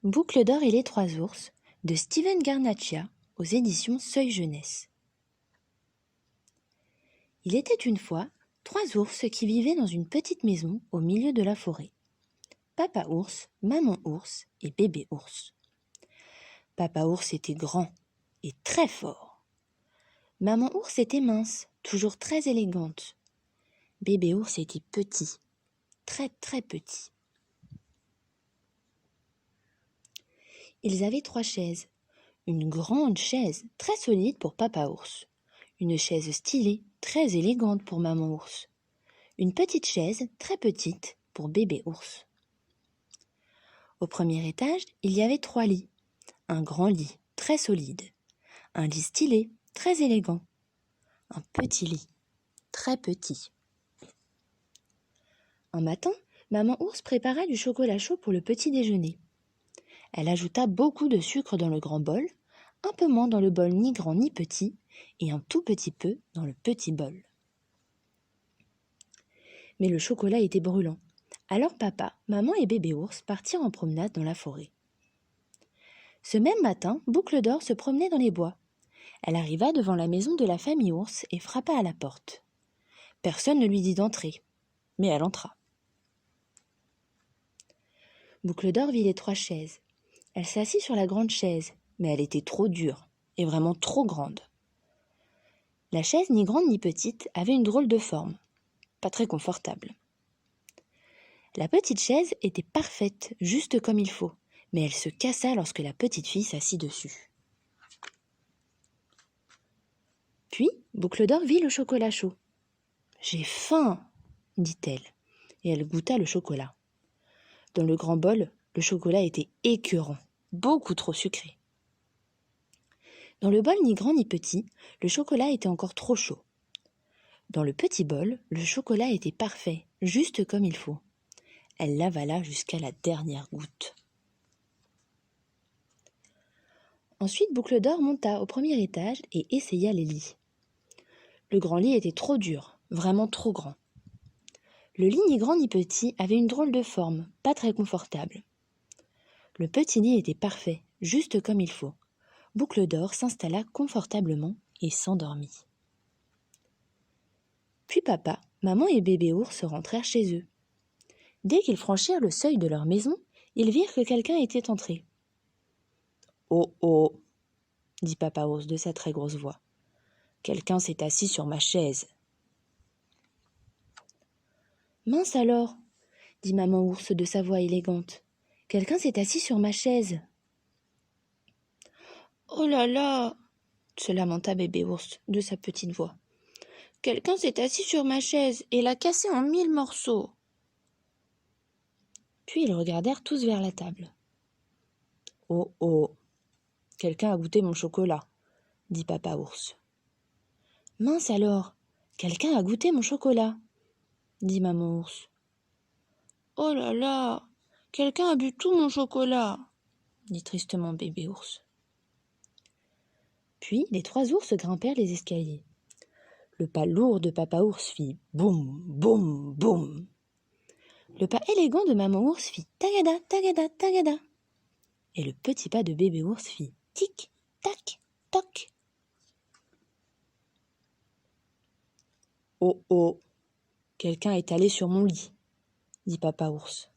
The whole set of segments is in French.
Boucle d'or et les trois ours de Steven Garnaccia aux éditions Seuil Jeunesse. Il était une fois 3 ours qui vivaient dans une petite maison au milieu de la forêt. Papa ours, maman ours et bébé ours. Papa ours était grand et très fort. Maman ours était mince, toujours très élégante. Bébé ours était petit, très très petit. Ils avaient 3 chaises. Une grande chaise, très solide pour Papa ours. Une chaise stylée, très élégante pour Maman ours. Une petite chaise, très petite, pour Bébé ours. Au premier étage, il y avait 3 lits. Un grand lit, très solide. Un lit stylé, très élégant. Un petit lit, très petit. Un matin, Maman ours prépara du chocolat chaud pour le petit déjeuner. Elle ajouta beaucoup de sucre dans le grand bol, un peu moins dans le bol ni grand ni petit, et un tout petit peu dans le petit bol. Mais le chocolat était brûlant. Alors papa, maman et bébé ours partirent en promenade dans la forêt. Ce même matin, Boucle d'or se promenait dans les bois. Elle arriva devant la maison de la famille ours et frappa à la porte. Personne ne lui dit d'entrer, mais elle entra. Boucle d'or vit les 3 chaises. Elle s'assit sur la grande chaise, mais elle était trop dure et vraiment trop grande. La chaise, ni grande ni petite, avait une drôle de forme, pas très confortable. La petite chaise était parfaite, juste comme il faut, mais elle se cassa lorsque la petite fille s'assit dessus. Puis, Boucle d'or vit le chocolat chaud. « J'ai faim !» dit-elle, et elle goûta le chocolat. Dans le grand bol, le chocolat était écœurant, beaucoup trop sucré. Dans le bol ni grand ni petit, le chocolat était encore trop chaud. Dans le petit bol, le chocolat était parfait, juste comme il faut. Elle l'avala jusqu'à la dernière goutte. Ensuite, Boucle d'or monta au premier étage et essaya les lits. Le grand lit était trop dur, vraiment trop grand. Le lit ni grand ni petit avait une drôle de forme, pas très confortable. Le petit lit était parfait, juste comme il faut. Boucle d'or s'installa confortablement et s'endormit. Puis papa, maman et bébé ours rentrèrent chez eux. Dès qu'ils franchirent le seuil de leur maison, ils virent que quelqu'un était entré. « Oh oh !» dit Papa ours de sa très grosse voix. « Quelqu'un s'est assis sur ma chaise. »« Mince alors !» dit Maman ours de sa voix élégante. « Quelqu'un s'est assis sur ma chaise. »« Oh là là !» se lamenta Bébé ours de sa petite voix. « Quelqu'un s'est assis sur ma chaise et l'a cassée en 1000 morceaux. » Puis ils regardèrent tous vers la table. « Oh oh ! Quelqu'un a goûté mon chocolat, » dit Papa ours. « Mince alors, quelqu'un a goûté mon chocolat, » dit Maman ours. « Oh là là, quelqu'un a bu tout mon chocolat, » dit tristement Bébé ours. Puis les 3 ours grimpèrent les escaliers. Le pas lourd de Papa ours fit boum, boum, boum. Le pas élégant de Maman ours fit tagada, tagada, tagada. Et le petit pas de Bébé ours fit tic, tac, toc. Oh oh, quelqu'un est allé sur mon lit, dit Papa ours.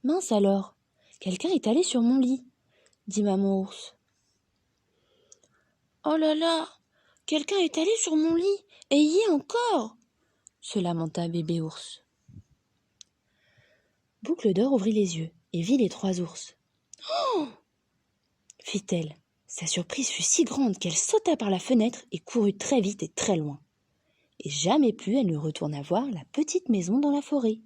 Mince alors, quelqu'un est allé sur mon lit, dit Maman ours. Oh là là, quelqu'un est allé sur mon lit et y est encore, se lamenta Bébé ours. Boucle d'or ouvrit les yeux et vit les 3 ours. Oh, fit-elle. Sa surprise fut si grande qu'elle sauta par la fenêtre et courut très vite et très loin. Et jamais plus elle ne retourna voir la petite maison dans la forêt.